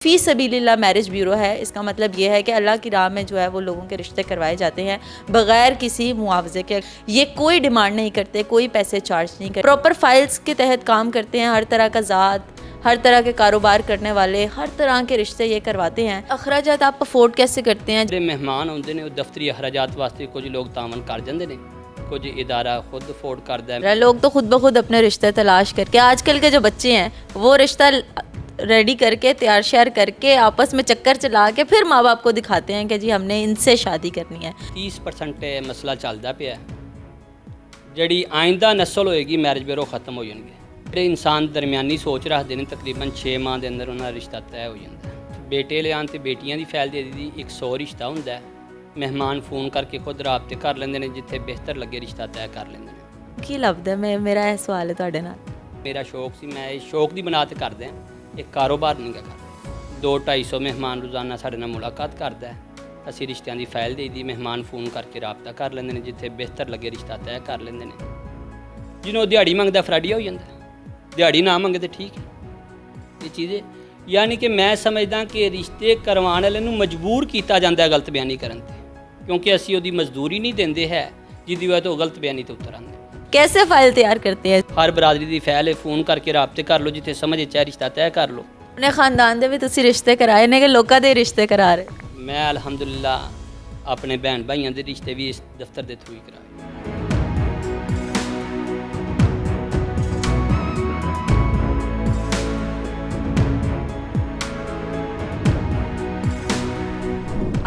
फ़ी सबीलिल्लाह marriage bureau है। इसका मतलब ये है कि अल्लाह की राह में जो है वो लोगों के रिश्ते करवाए जाते हैं बग़ैर किसी मुआवजे के। ये कोई डिमांड नहीं करते, कोई पैसे चार्ज नहीं करते, प्रॉपर फाइल्स के तहत काम करते हैं। हर तरह का ज़ात, हर तरह के कारोबार करने वाले, हर तरह के रिश्ते ये करवाते हैं। अखराजात आप अफोर्ड कैसे करते हैं? ਜਿਹੜੇ ਮਹਿਮਾਨ ਆਉਂਦੇ ਨੇ ਉਹ ਦਫ਼ਤਰੀ ਅਖਰਾਜਾਤ ਵਾਸਤੇ ਕੁਝ ਲੋਕ ਤਾਮਨ ਕਰ ਜਾਂਦੇ ਨੇ, ਕੁਝ ਇਦਾਰਾ खुद अफोर्ड करता है। लोग तो खुद ब खुद अपने रिश्ते तलाश करके, आजकल के जो बच्चे हैं वो रिश्ता रेडी करके तैयार श्यार करके आपस में चक्कर चला के फिर माँ बाप को दिखाते हैं कि जी हमने इनसे शादी करनी है। 30% ਮਸਲਾ ਚੱਲਦਾ ਪਿਆ। ਜਿਹੜੀ ਆਇੰਦਾ ਨਸਲ ਹੋਏਗੀ ਮੈਰਿਜ ਬਿਊਰੋ ਖਤਮ ਹੋ ਜਾਣਗੇ। ਜਿਹੜੇ ਇਨਸਾਨ ਦਰਮਿਆਨੀ ਸੋਚ ਰੱਖਦੇ ਨੇ ਤਕਰੀਬਨ 6 ਮਾਹ ਦੇ ਅੰਦਰ ਉਹਨਾਂ ਦਾ ਰਿਸ਼ਤਾ ਤੈਅ ਹੋ ਜਾਂਦਾ। ਬੇਟੇ ਲਿਆਉਣ ਤੇ ਬੇਟੀਆਂ ਦੀ ਫੈਲ ਦੇ ਦੀ 100 ਰਿਸ਼ਤਾ ਹੁੰਦਾ ਹੈ। ਮਹਿਮਾਨ ਫੋਨ ਕਰਕੇ ਖੁਦ ਰਾਬਤੇ ਕਰ ਲੈਂਦੇ ਨੇ, ਜਿੱਥੇ ਬਿਹਤਰ ਲੱਗੇ ਰਿਸ਼ਤਾ ਤੈਅ ਕਰ ਲੈਂਦੇ ਨੇ। ਕੀ ਲੱਗਦਾ ਮੇਰਾ ਇਹ ਸਵਾਲ ਹੈ ਤੁਹਾਡੇ ਨਾਲ। ਮੇਰਾ ਸ਼ੌਕ ਸੀ, ਮੈਂ ਇਹ ਸ਼ੌਕ ਦੀ ਬਣਾ ਤੇ ਕਰਦੇ ਹਾਂ, ਇਹ ਕਾਰੋਬਾਰ ਨਹੀਂ ਗਾ ਕਰਦਾ। 200-250 ਮਹਿਮਾਨ ਰੋਜ਼ਾਨਾ ਸਾਡੇ ਨਾਲ ਮੁਲਾਕਾਤ ਕਰਦਾ ਹੈ। ਅਸੀਂ ਰਿਸ਼ਤਿਆਂ ਦੀ ਫਾਈਲ ਦੇ ਦੀ, ਮਹਿਮਾਨ ਫੋਨ ਕਰਕੇ ਰਾਬਤਾ ਕਰ ਲੈਂਦੇ ਨੇ, ਜਿੱਥੇ ਬਿਹਤਰ ਲੱਗੇ ਰਿਸ਼ਤਾ ਤੈਅ ਕਰ ਲੈਂਦੇ ਨੇ। ਜਿਹਨੂੰ ਦਿਹਾੜੀ ਮੰਗਦਾ ਫਰਾਡੀਆ ਹੋ ਜਾਂਦਾ, ਦਿਹਾੜੀ ਨਾ ਮੰਗੇ ਤਾਂ ਠੀਕ ਹੈ। ਇਹ ਚੀਜ਼ ਯਾਨੀ ਕਿ ਮੈਂ ਸਮਝਦਾ ਕਿ ਰਿਸ਼ਤੇ ਕਰਵਾਉਣ ਵਾਲੇ ਨੂੰ ਮਜਬੂਰ ਕੀਤਾ ਜਾਂਦਾ ਹੈ ਗਲਤ ਬਿਆਨੀ ਕਰਨ 'ਤੇ, ਕਿਉਂਕਿ ਅਸੀਂ ਉਹਦੀ ਮਜ਼ਦੂਰੀ ਨਹੀਂ ਦਿੰਦੇ ਹੈ, ਜਿਹਦੀ ਵਜ੍ਹਾ ਤੋਂ ਗਲਤ ਬਿਆਨੀ 'ਤੇ ਉਤਰ ਆਉਂਦੇ। कैसे फाइल तैयार करते हैं? हर बरादरी की फैल है, फोन करके राबते कर लो, जिथे समझ चाहे रिश्ता तय कर लो। अपने खानदान दे भी तुसी रिश्ते कराए ने कि लोकां दे रिश्ते करा रहे? मैं अलहमदुलिल्ला अपने भैन भाइयों के रिश्ते भी इस दफ्तर के थ्रू ही कराए।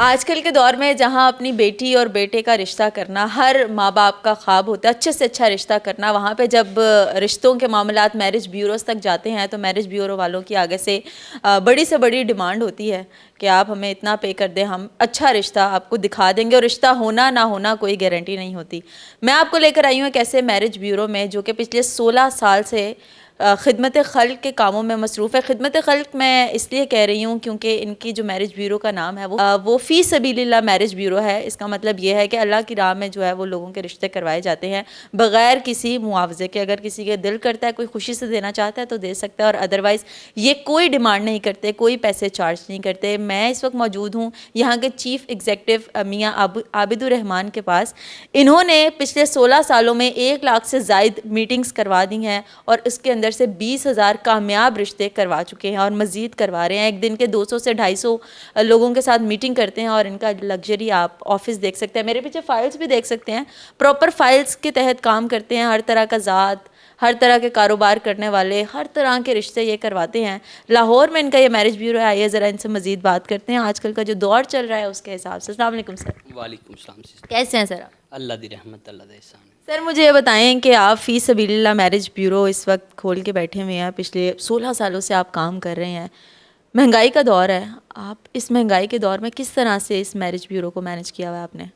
आजकल के दौर में जहाँ अपनी बेटी और बेटे का रिश्ता करना हर माँ बाप का ख्वाब होता है, अच्छे से अच्छा रिश्ता करना। वहाँ पे जब रिश्तों के मामलात मैरिज ब्यूरोज़ तक जाते हैं तो मैरिज ब्यूरो वालों की आगे से बड़ी से बड़ी डिमांड होती है कि आप हमें इतना पे कर दें, हम अच्छा रिश्ता आपको दिखा देंगे। और रिश्ता होना ना होना कोई गारंटी नहीं होती। मैं आपको लेकर आई हूँ एक ऐसे मैरिज ब्यूरो में जो कि पिछले 16 साल से खिदमत खल्क के कामों में मसरूफ़ है। खिदमत खल्क मैं इसलिए कह रही हूँ क्योंकि इनकी जो मैरिज ब्यूरो का नाम है वो फ़ी सबीलिल्लाह मैरिज ब्यूरो है। इसका मतलब ये है कि अल्लाह की राह में जो है वो लोगों के रिश्ते करवाए जाते हैं बग़ैर किसी मुआवजे के। अगर किसी के दिल करता है, कोई खुशी से देना चाहता है तो दे सकता है, और अदरवाइज़ ये कोई डिमांड नहीं करते, कोई पैसे चार्ज नहीं करते। मैं इस वक्त मौजूद हूँ यहाँ के चीफ़ एग्जीक्यूटिव मियाँ आबिदुर रहमान के पास। इन्होंने पिछले 16 सालों में 1 लाख से ज़ायद मीटिंग्स करवा दी हैं और इसके अंदर से 20,000 कामयाब रिश्ते करवा चुके हैं और मज़ीद करवा रहे हैं। एक दिन के 200 से 250 लोगों के साथ मीटिंग करते हैं और इनका लग्जरी आप ऑफिस देख सकते हैं, मेरे पीछे फ़ाइल्स भी देख सकते हैं। प्रॉपर फाइल्स के तहत काम करते हैं। हर तरह का ज़ात, हर तरह के कारोबार करने वाले, हर तरह के रिश्ते ये करवाते हैं। लाहौर में इनका ये मैरिज ब्यूरो है। आइए ज़रा इनसे मज़ीद बात करते हैं आजकल का जो दौर चल रहा है उसके हिसाब से। अस्सलाम वालेकुम सर। वालेकुम सलाम सिस्टर। कैसे हैं सर आप? अल्लाह दी रहमत, अल्लाह दा एहसान। सर मुझे ये बताएं कि आप फ़ी सबीलिल्लाह मैरिज ब्यूरो इस वक्त खोल के बैठे हुए हैं, पिछले 16 सालों से आप काम कर रहे हैं। महंगाई का दौर है, आप इस महंगाई के दौर में किस तरह से इस मैरिज ब्यूरो को मैनेज किया हुआ है आपने?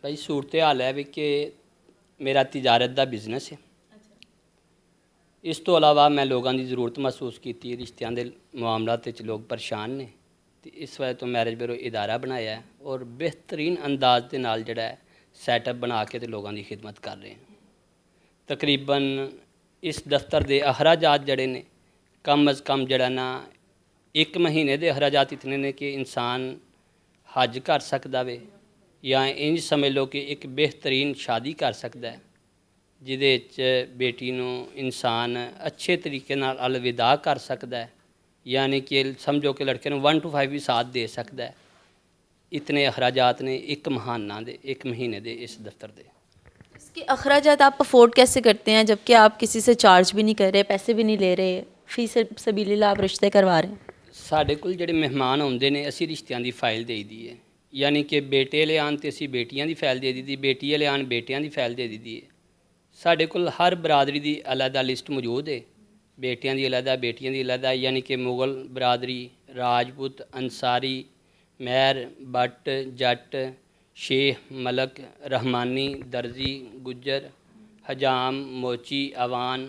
भाई सूरत हाल है भी कि मेरा तिजारत का बिजनेस है। इस तो अलावा मैं लोगों की जरूरत महसूस की, रिश्तियां के मामलात च लोग परेशान ने, तो इस वजह तो मैरिज ब्यूरो इदारा बनाया है और बेहतरीन अंदाज के नाल जड़ा है सैटअप बना के तो लोगों की खिदमत कर रहे हैं। तकरीबन इस दफ्तर के अखराजात जड़े ने कम अज़ कम जड़ा ना 1 महीने के अखराजात इतने ने कि इंसान हज कर सकता वे, या इंज समझ लो कि एक बेहतरीन शादी कर सकता है, जिदे बेटी नूं इंसान अच्छे तरीके नाल अलविदा कर सकता है, यानी कि समझो कि लड़के नूं 1 to 5 भी साथ दे सकता है। इतने अखराजात ने 1 महीने दे इस दफ्तर दे। इसके अखराजात आप अफोर्ड कैसे करते हैं जबकि आप किसी से चार्ज भी नहीं कर रहे, पैसे भी नहीं ले रहे, फ़ी सबीलिल्लाह आप रिश्ते करवा रहे हैं? साढ़े कोल जिहड़े मेहमान आउंदे ने असीं रिश्तियां दी फाइल देई दी है, यानी कि बेटे ले आन ते असीं बेटियां दी फाइल दे दी, बेटी ले आन बेटियां दी फाइल दे दी है। साढ़े कोल हर बरादरी दी अलहदा लिस्ट मौजूद है, बेटियां दी अलहदा, बेटियां दी अलहदा, यानी कि मुगल बरादरी, राजपूत, अंसारी, मैर, बट, जट, शेख, मलक, रहमानी, दर्जी, गुज्जर, हजाम, मोची, अवान,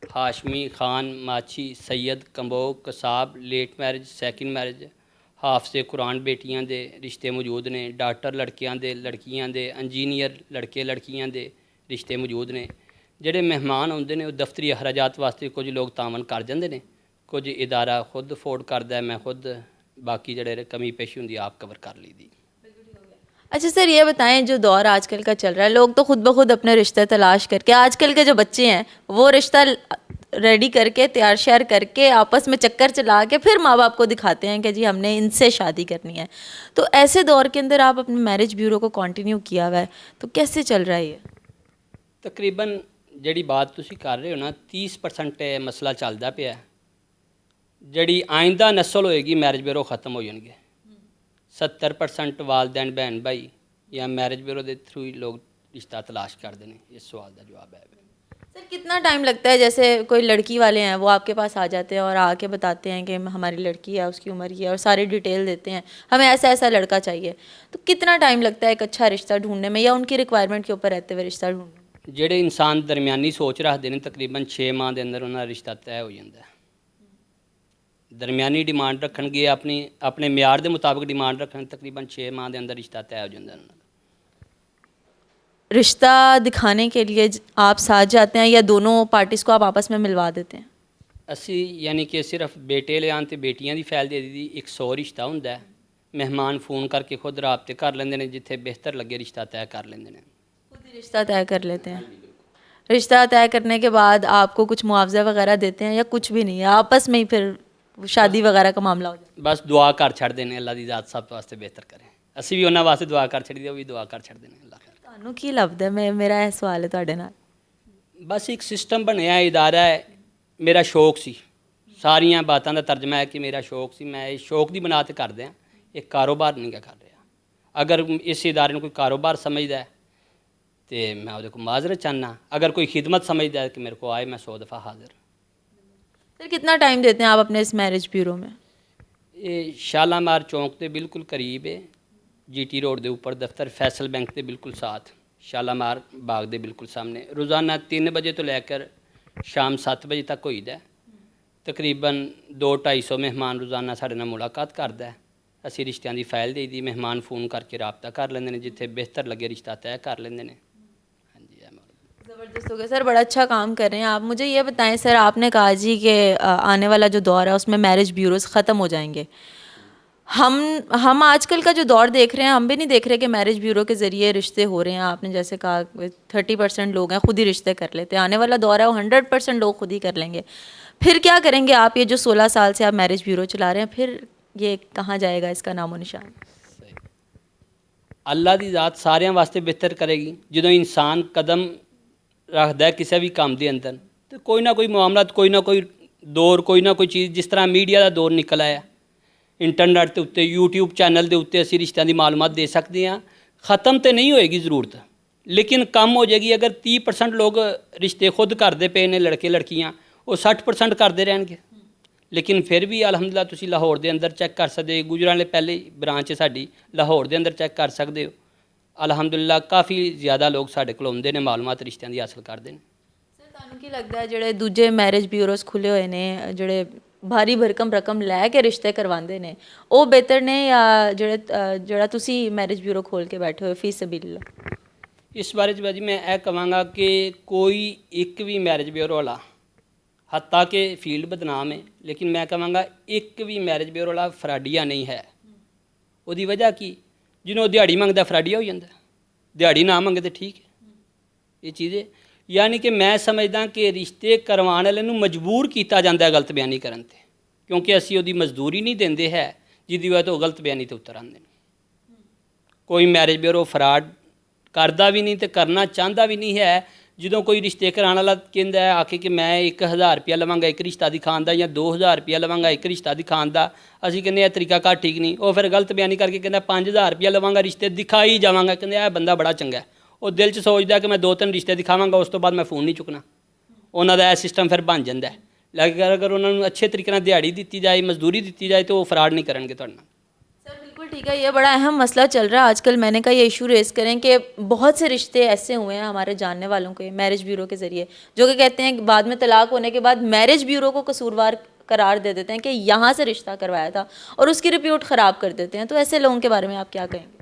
हाशमी, खान, माछी, सैयद, कंबोग, कसाब, लेट मैरिज, सैकिंड मैरिज, हाफसे कुरान बेटियां दे रिश्ते मौजूद ने, डॉक्टर लड़कियां दे, इंजीनियर लड़के लड़कियां दे रिश्ते मौजूद ने। ਜਿਹੜੇ ਮਹਿਮਾਨ ਆਉਂਦੇ ਨੇ ਉਹ ਦਫ਼ਤਰੀ ਅਖਰਾਜਾਤ ਵਾਸਤੇ ਕੁਝ ਲੋਕ ਤਾਮਨ ਕਰ ਜਾਂਦੇ ਨੇ, ਕੁਝ ਇਦਾਰਾ ਖੁਦ ਅਫੋਰਡ ਕਰਦਾ ਹੈ, ਮੈਂ ਖੁਦ ਬਾਕੀ ਜਿਹੜੇ ਕਮੀ ਪੇਸ਼ੀ ਹੁੰਦੀ ਆਪ कवर कर ली दी। अच्छा सर, ये बताएं, जो दौर आजकल का चल रहा है, लोग तो खुद ब खुद अपने रिश्ते तलाश करके, आजकल के जो बच्चे हैं वो रिश्ता रेडी करके तैयार श्यार करके आपस में चक्कर चला के फिर माँ बाप को दिखाते हैं कि जी हमने इनसे शादी करनी है। तो ऐसे दौर के अंदर आप अपने मैरिज ब्यूरो को कंटिन्यू किया हुआ है, तो कैसे चल रहा है ये? तकरीबन ਜਿਹੜੀ ਬਾਤ ਤੁਸੀਂ ਕਰ ਰਹੇ ਹੋ ਨਾ 30% ਇਹ ਮਸਲਾ ਚੱਲਦਾ ਪਿਆ। ਜਿਹੜੀ ਆਇੰਦਾ ਨਸਲ ਹੋਏਗੀ ਮੈਰਿਜ ਬਿਊਰੋ ਖਤਮ ਹੋ ਜਾਣਗੇ। 70% ਵਾਲदैन बहन भाई या मैरिज ब्यूरो के थ्रू ही लोग रिश्ता तलाश करते हैं। इस सवाल का जवाब है। सर कितना टाइम लगता है, जैसे कोई लड़की वाले हैं वो आपके पास आ जाते हैं और आके बताते हैं कि हमारी लड़की है, उसकी उम्र ये है, और सारी डिटेल देते हैं, हमें ऐसा ऐसा लड़का चाहिए, तो कितना टाइम लगता है एक अच्छा रिश्ता ढूंढने में, या उनकी रिक्वायरमेंट के ऊपर रहते हुए रिश्ता ढूंढने में? ਜਿਹੜੇ इंसान दरमियानी सोच रखते हैं तकरीबन 6 माह के अंदर उन्होंने रिश्ता तय हो जाता है। दरमियानी डिमांड रखणगे अपनी अपने म्यार के मुताबिक डिमांड रखन तकरीबन 6 माह के अंदर रिश्ता तय हो जाता है। रिश्ता दिखाने के लिए आप साथ जाते हैं या दोनों पार्टीज़ को आप आपस में मिलवा देते हैं? असी यानी कि सिर्फ बेटे लियान तो बेटियां की फैल दे दी 100 रिश्ता होंदा है। मेहमान फ़ोन करके खुद राबते कर लेंदे ने, जिथे बेहतर लगे रिश्ता तय कर लेंदे ने, खुद ही रिश्ता तय कर लेते हैं। रिश्ता तय करने के बाद आपको कुछ मुआवजा वगैरह देते हैं या कुछ भी नहीं है, आपस में ही फिर शादी वगैरह का मामला हो जाता है? बस दुआ कर छड़ते हैं अल्लाह की ज़ात सब वास्ते बेहतर करे। असी भी उन्होंने वास्ते दुआ कर छड़ी दी, वो भी दुआ कर छड़ते हैं। अल्लाह ਤੁਹਾਨੂੰ ਕੀ ਲੱਗਦਾ ਹੈ, ਮੇਰਾ ਇਹ ਸਵਾਲ ਹੈ ਤੁਹਾਡੇ ਨਾਲ। बस एक सिस्टम बनया इदारा है। मेरा शौक सी, सारिया बातों का तर्जमा है कि मेरा शौक सी, मैं इस शौक की बना ते कर दिया, एक कारोबार नहीं कर रहा। अगर इस इदारे में कोई कारोबार समझदा है तो मैं वो को माजरत चाहना, अगर कोई खिदमत समझदा है कि मेरे को आए, मैं 100 दफ़ा हाजिर। सर कितना टाइम देते हैं आप अपने इस मैरिज ब्यूरो में? ये शालामार चौंक के बिल्कुल करीब है, GT रोड के ऊपर दफ्तर फैसल बैंक के बिल्कुल साथ, शालामार बाग के बिल्कुल सामने। रोज़ाना 3 बजे तो लैकर शाम 7 बजे तक होईदा है। तकरीबन 200-250 मेहमान रोज़ाना साढ़े नाल मुलाकात करता है। असी रिश्तियां की फाइल दे दी, मेहमान फ़ोन करके रबता कर लेंदे ने, जिथे बेहतर लगे रिश्ता तय कर लेंदे ने। हाँ जी, ज़बरदस्त हो गया सर, बड़ा अच्छा काम कर रहे हैं आप। मुझे ये बताएं सर, आपने कहा जी कि आने वाला जो दौर है उसमें मैरिज ब्यूरोज़ ख़त्म हो जाएंगे। हम आजकल का जो दौर देख रहे हैं, हम भी नहीं देख रहे कि मैरिज ब्यूरो के ज़रिए रिश्ते हो रहे हैं। आपने जैसे कहा 30% लोग हैं खुद ही रिश्ते कर लेते हैं, आने वाला दौर है वो 100% लोग खुद ही कर लेंगे। फिर क्या करेंगे आप? ये जो 16 साल से आप मैरिज ब्यूरो चला रहे हैं, फिर ये कहाँ जाएगा, इसका नामो निशान? अल्लाह की ज़ात सारिਆਂ वास्ते बेहतर करेगी। ਜਦੋਂ इंसान कदम रखता है किसी भी काम के अंदर, तो कोई ना कोई मामला, कोई ना कोई दौर, कोई ना कोई चीज़, जिस तरह मीडिया का दौर निकल आया, इंटरनेट के उत्ते यूट्यूब चैनल के उत्ते असी रिश्तों की मालूमात दे सकते हैं। ख़त्म तो नहीं होएगी ज़रूरत, लेकिन कम हो जाएगी। अगर 30% लोग रिश्ते खुद करते पे ने, लड़के लड़कियाँ, वो 60% करते रहेंगे। लेकिन फिर भी अलहमदुलिल्लाह तुसी लाहौर के अंदर चैक कर सकते, गुजराले पहले ब्रांच है साड़ी, लाहौर के अंदर चैक कर सकते हो। अलहमदुलिल्लाह काफ़ी ज़्यादा लोग साढ़े कोल आउंदे ने, मालूमात रिश्तों की हासिल करते हैं। सर ਤੁਹਾਨੂੰ ਕੀ ਲੱਗਦਾ ਹੈ ਜਿਹੜੇ ਦੂਜੇ ਮੈਰਿਜ ਬਿਊਰੋਜ਼ ਖੁੱਲੇ ਹੋਏ ਨੇ, ਜਿਹੜੇ भारी भरकम रकम लैके रिश्ते करवाते हैं, वो बेहतर ने या ਜਿਹੜਾ ਤੁਸੀਂ मैरिज ब्यूरो खोल के बैठे हो फी सबीलिल्लाह? इस बारे च भाजी मैं यह कहांगा कि कोई एक भी मैरिज ब्यूरो वाला, हत्ता कि फील्ड बदनाम है, लेकिन मैं कहांगा एक भी मैरिज ब्यूरो वाला फराडिया नहीं है। उसकी वजह की, जिन्हों दिहाड़ी मंगता फराडिया हो जाता, दिहाड़ी ना मंगे तो ठीक है। ये चीज़ है, यानी कि मैं समझदा कि रिश्ते करवाने वाले नूं मजबूर किया जाता है गलत बयानी करन ते, क्योंकि असी उसकी मजदूरी नहीं देंदे है, जिसकी वजह तो गलत बयानी तो उतर आते हैं। कोई मैरिज ब्यूरो फराड करता भी नहीं तो करना चाहता भी नहीं है। जो कोई रिश्ते कराने वाला कहता है आके कि मैं 1000 रुपया लवांगा एक रिश्ता दिखाने का, या 2000 रुपया लवांगा एक रिश्ता दिखाने का, असी कहने यह तरीका घट ठीक नहीं। वो फिर गलत बयानी करके कहता 5000 रुपया लवांगा रिश्ते दिखाई जावांगा, कहते यह बंदा बड़ा चंगा है। वो दिल च सोचता कि मैं 2-3 रिश्ते दिखावांगा, उस तो बाद मैं फ़ोन नहीं चुकना। उन्होंने यह सिस्टम फिर बन जाता है। लेकिन अगर उन्होंने अच्छे तरीके से दिहाड़ी दी जाए, मजदूरी दी जाए, तो वो फराड नहीं करेंगे तुहाडे नाल। सर बिल्कुल ठीक है, ये बड़ा अहम मसला चल रहा है आजकल। मैंने कहा ये इशू रेस करें कि बहुत से रिश्ते ऐसे हुए हैं हमारे जानने वालों के मैरिज ब्यूरो के ज़रिए, जो कि कहते हैं कि बाद में तलाक होने के बाद मैरिज ब्यूरो को कसूरवार करार दे देते हैं कि यहाँ से रिश्ता करवाया था, और उसकी रिप्यूट ख़राब कर देते हैं। तो ऐसे लोगों के बारे में आप क्या कहेंगे?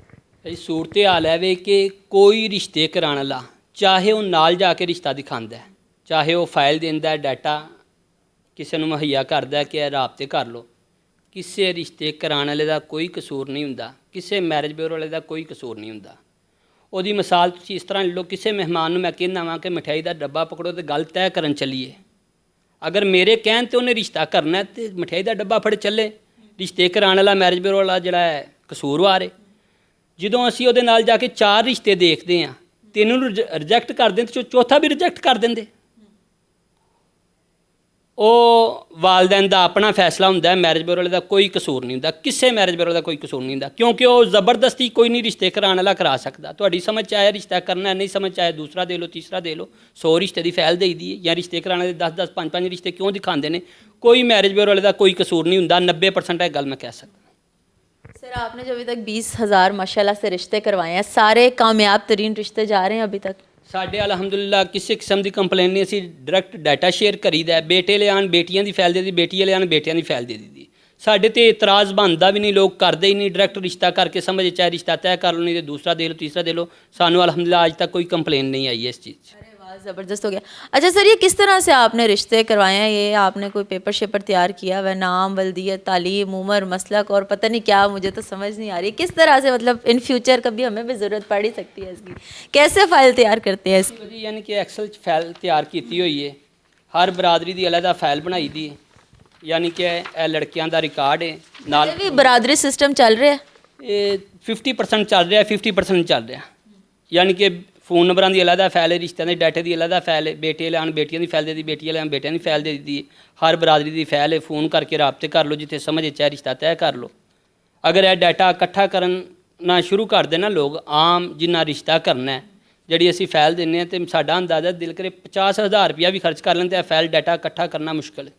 सूरत हाल है वे कि कोई रिश्ते कराने वाला, चाहे वो नाल जाके रिश्ता दिखाता है, चाहे वो फाइल देंदा है, डाटा ਕਿਸੇ ਨੂੰ ਮੁਹੱਈਆ ਕਰਦਾ ਕਿ ਇਹ ਰਾਬਤੇ ਕਰ ਲਓ। ਕਿਸੇ ਰਿਸ਼ਤੇ ਕਰਾਉਣ ਵਾਲੇ ਦਾ ਕੋਈ ਕਸੂਰ ਨਹੀਂ ਹੁੰਦਾ, ਕਿਸੇ ਮੈਰਿਜ ਬਿਊਰੋ ਵਾਲੇ ਦਾ ਕੋਈ ਕਸੂਰ ਨਹੀਂ ਹੁੰਦਾ। ਉਹਦੀ ਮਿਸਾਲ ਤੁਸੀਂ ਇਸ ਤਰ੍ਹਾਂ ਲੈ ਲਓ, ਕਿਸੇ ਮਹਿਮਾਨ ਨੂੰ ਮੈਂ ਕਹਿੰਦਾ ਵਾਂ ਕਿ ਮਠਿਆਈ ਦਾ ਡੱਬਾ ਪਕੜੋ ਤੇ ਗੱਲ ਤੈਅ ਕਰਨ ਚੱਲੀਏ। ਅਗਰ ਮੇਰੇ ਕਹਿਣ ਤੇ ਉਹਨੇ ਰਿਸ਼ਤਾ ਕਰਨਾ ਤੇ ਮਠਿਆਈ ਦਾ ਡੱਬਾ ਫੜ ਚੱਲੇ। ਰਿਸ਼ਤੇ ਕਰਾਉਣ ਵਾਲਾ ਮੈਰਿਜ ਬਿਊਰੋ ਵਾਲਾ ਜਿਹੜਾ ਹੈ ਕਸੂਰਵਾਰ ਹੈ। ਜਦੋਂ ਅਸੀਂ ਉਹਦੇ ਨਾਲ ਜਾ ਕੇ 4 ਰਿਸ਼ਤੇ ਦੇਖਦੇ ਹਾਂ, 3 ਨੂੰ ਰਿਜੈਕਟ ਕਰ ਦਿੰਦੇ ਤੇ ਚੌਥਾ ਵੀ ਰਿਜੈਕਟ ਕਰ ਦਿੰਦੇ। ਉਹ ਵਾਲਦੈਨ ਦਾ ਆਪਣਾ ਫੈਸਲਾ ਹੁੰਦਾ ਹੈ, ਮੈਰਿਜ ਬਿਊਰੋ ਵਾਲੇ ਦਾ ਕੋਈ ਕਸੂਰ ਨਹੀਂ ਹੁੰਦਾ, ਕਿਸੇ ਮੈਰਿਜ ਬਿਊਰੋ ਦਾ ਕੋਈ ਕਸੂਰ ਨਹੀਂ ਹੁੰਦਾ, ਕਿਉਂਕਿ ਉਹ ਜ਼ਬਰਦਸਤੀ ਕੋਈ ਨਹੀਂ ਰਿਸ਼ਤੇ ਕਰਾਉਣ ਵਾਲਾ ਕਰਾ ਸਕਦਾ। ਤੁਹਾਡੀ ਸਮਝ 'ਚ ਆਇਆ ਰਿਸ਼ਤਾ ਕਰਨਾ, ਨਹੀਂ ਸਮਝ 'ਚ ਆਇਆ ਦੂਸਰਾ ਦੇ ਲਓ, ਤੀਸਰਾ ਦੇ ਲਓ। 100 ਰਿਸ਼ਤੇ ਦੀ ਫੈਲ ਦੇਈ ਦੀ ਹੈ, ਜਾਂ ਰਿਸ਼ਤੇ ਕਰਾਉਣ ਵਾਲੇ 10-10 5-5 ਰਿਸ਼ਤੇ ਕਿਉਂ ਦਿਖਾਉਂਦੇ ਨੇ? ਕੋਈ ਮੈਰਿਜ ਬਿਊਰੋ ਵਾਲੇ ਦਾ ਕੋਈ ਕਸੂਰ ਨਹੀਂ ਹੁੰਦਾ। 90% ਇਹ ਗੱਲ ਮੈਂ ਕਹਿ ਸਕਦਾ। सर आपने जो अभी तक 20,000 माशाल्लाह से रिश्ते करवाए हैं, सारे कामयाब तरीन रिश्ते जा रहे हैं अभी तक? ਸਾਡੇ ਅਲਹਮਦੁਲਿਲਾ ਕਿਸੇ ਕਿਸਮ ਦੀ ਕੰਪਲੇਨ ਨਹੀਂ। ਅਸੀਂ ਡਾਇਰੈਕਟ ਡਾਟਾ ਸ਼ੇਅਰ ਕਰੀਦਾ। ਬੇਟੇ ਲਿਆਉਣ ਬੇਟੀਆਂ ਦੀ ਫਾਈਲ ਦੇ ਦੀ, ਬੇਟੀ ਲਿਆਉਣ ਬੇਟਿਆਂ ਦੀ ਫਾਈਲ ਦੇ ਦਿੱਤੀ। ਸਾਡੇ ਤੇ ਇਤਰਾਜ਼ ਬਣਦਾ ਵੀ ਨਹੀਂ, ਲੋਕ ਕਰਦੇ ਹੀ ਨਹੀਂ। ਡਾਇਰੈਕਟ ਰਿਸ਼ਤਾ ਕਰਕੇ ਸਮਝ ਚਾਹੇ ਰਿਸ਼ਤਾ ਤੈਅ ਕਰ ਲਓ, ਨਹੀਂ ਤੇ ਦੂਸਰਾ ਦੇ ਲਓ, ਤੀਸਰਾ ਦੇ ਲਓ। ਸਾਨੂੰ ਅਲਹਮਦੁਲਿਲਾ ਅੱਜ ਤੱਕ ਕੋਈ ਕੰਪਲੇਨ नहीं आई है इस चीज़। अरे वाह, ज़बरदस्त हो गया। अच्छा सर, ये किस तरह से आपने रिश्ते करवाए हैं? ये आपने कोई पेपर शेपर तैयार किया हुआ है? नाम, वल्दियत, तालीम, उम्र, मसलक और पता नहीं क्या, मुझे तो समझ नहीं आ रही किस तरह से, मतलब इन फ्यूचर कभी हमें भी ज़रूरत पड़ ही सकती है इसकी। कैसे फाइल तैयार करते हैं इसकी? जी यानी कि एक्सेल फाइल तैयार की हुई है। हर बरादरी की अलग फाइल बनाई दी है, यानी कि यह लड़कियां का रिकॉर्ड है। नाल भी बरादरी सिस्टम चल रहा है? ये 50% चल रहा है, 50% चल रहा। यानी कि फ़ोन नंबर की अलग फाइल है, रिश्तों के डाटे की अलग फाइल है। बेटे लियान बेटियों की फाइल दे दी, बेटियां लियान बेटियों की फाइल दे दी। हर बरादरी की फाइल है। फ़ोन करके राबते कर लो, जिथे समझ चाहे रिश्ता तय कर लो। अगर यह डाटा इकट्ठा करना शुरू कर देना लोग, आम जिन्ना रिश्ता करना है, जी असी फाइल देने तो साडा अंदाज़ा दिल करे 50,000 रुपया भी खर्च कर लें तो फाइल डाटा इकट्ठा करना मुश्किल है।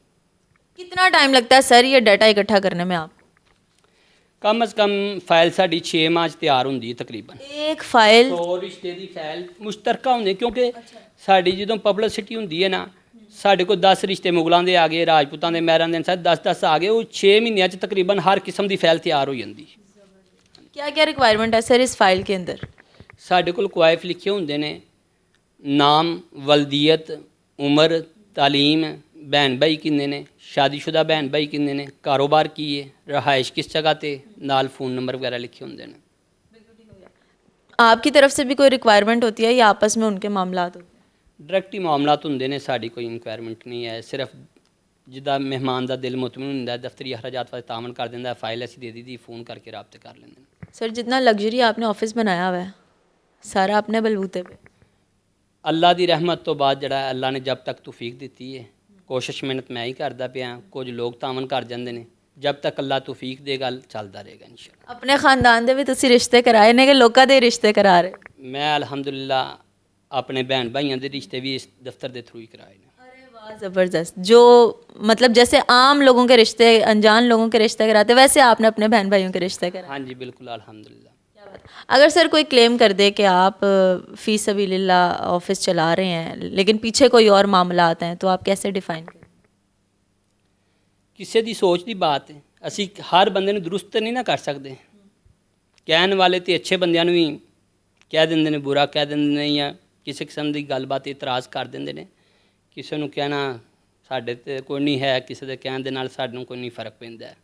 कितना टाइम लगता है सर ये डाटा इकट्ठा करने में आपको? कम अज़ कम फाइल साड़ी 6 माह तैयार होंगी तकरीबन। एक फाइल 100 रिश्ते की फाइल मुश्तरका होंगे, क्योंकि साड़ी जो पब्लिसिटी होंगी है ना, साढ़े को 10 रिश्ते मुगलों के आ गए, राजपूतों के महरां के 10-10 आ गए, वो 6 महीनों तकरीबन हर किस्म की फाइल तैयार हो जाती। क्या क्या रिक्वायरमेंट है सर इस फाइल के अंदर? साढ़े को क्वाइफ लिखे होंगे ने, नाम, वल्दियत, उम्र, तालीम, बहन भाई किन्ने ने, शादीशुदा बहन भाई किन्ने ने, कारोबार की है, रहाइश किस जगह ते, नाल फ़ोन नंबर वगैरह लिखे होंगे ने। आपकी तरफ से भी कोई रिक्वायरमेंट होती है या आपस में उनके मामला होते हैं? डायरैक्ट ही मामला होंगे ने, साड़ी कोई इंक्वायरमेंट नहीं है। सिर्फ जिदा मेहमान का दिल मुतमिन होंदा है, दफ्तरी अखराजात वास्ते तामन कर देंदा, फाइल असीं दे दी, फ़ोन करके राबते कर लेंगे। सर जितना लग्जरी आपने ऑफिस बनाया हुआ है सारा अपने बलबूते पे? अल्लाह की रहमत तो बाद जड़ा अल्लाह ने जब तक तौफीक दी है, कोशिश मेहनत मैं ही करता पाया, कुछ लोग तामन कर जाते हैं। जब तक अल्लाह तौफीक देगा चलता रहेगा इंशाअल्लाह। अपने खानदान दे भी तुसी रिश्ते कराए ने कि लोकां दे रिश्ते करा रहे? मैं अल्हम्दुलिल्लाह अपने बहन भाइयों के रिश्ते भी इस दफ्तर के थ्रू ही कराए ने। अरे वाह, ज़बरदस्त। जो मतलब जैसे आम लोगों के रिश्ते, अनजान लोगों के रिश्ते कराते, वैसे आपने अपने बहन भाइयों के रिश्ते कराए? हाँ जी बिल्कुल अल्हम्दुलिल्लाह। अगर सर कोई क्लेम कर दे कि आप फ़ी सबीलिल्लाह ऑफिस चला रहे हैं लेकिन पीछे कोई और मामला आते हैं, तो आप कैसे डिफाइन करें? किसी की सोच की बात है, असी हर बंदे नूं दुरुस्त नहीं ना कर सकते। कहने वाले तो अच्छे बंदियां नूं भी कह देंगे ने, बुरा कह देंगे ने, या किसी किस्म की गलबात इतराज़ कर देंगे ने। किसी नूं कहना साडे ते कोई नहीं है, किसी के कहने दे नाल साडे नूं कोई नहीं फ़र्क पैंदा है।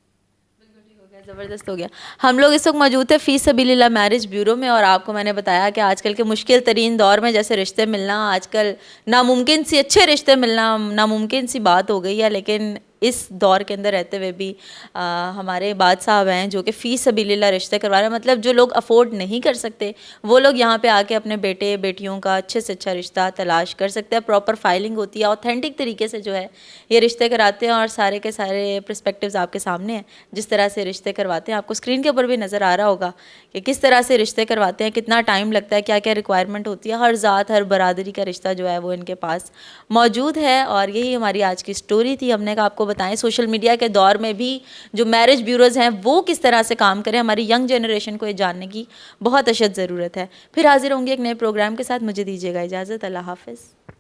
ज़बरदस्त हो गया। हम लोग इस वक्त मौजूद थे फ़ी सबीलिल्लाह मैरिज ब्यूरो में, और आपको मैंने बताया कि आजकल के मुश्किल तरीन दौर में जैसे रिश्ते मिलना आजकल नामुमकिन सी, अच्छे रिश्ते मिलना नामुमकिन सी बात हो गई है, लेकिन इस दौर के अंदर रहते हुए भी हमारे बाद साहब हैं जो कि फ़ी सबीलिल्लाह रिश्ते करवा रहे हैं। मतलब जो लोग अफोर्ड नहीं कर सकते वो लोग यहाँ पे आके अपने बेटे बेटियों का अच्छे से अच्छा रिश्ता तलाश कर सकते हैं। प्रॉपर फाइलिंग होती है, ऑथेंटिक तरीके से जो है ये रिश्ते कराते हैं, और सारे के सारे पर्सपेक्टिव्स आपके सामने हैं जिस तरह से रिश्ते करवाते हैं। आपको स्क्रीन के ऊपर भी नज़र आ रहा होगा कि किस तरह से रिश्ते करवाते हैं, कितना टाइम लगता है, क्या क्या रिक्वायरमेंट होती है। हर ज़ात हर बरादरी का रिश्ता जो है वो इनके पास मौजूद है, और यही हमारी आज की स्टोरी थी। हमने कहा आपको बताएं सोशल मीडिया के दौर में भी जो मैरिज ब्यूरोज़ हैं वो किस तरह से काम करें। हमारी यंग जनरेशन को ये जानने की बहुत अशद ज़रूरत है। फिर हाजिर होंगे एक नए प्रोग्राम के साथ। मुझे दीजिएगा इजाज़त। अल्लाह हाफ़िज़।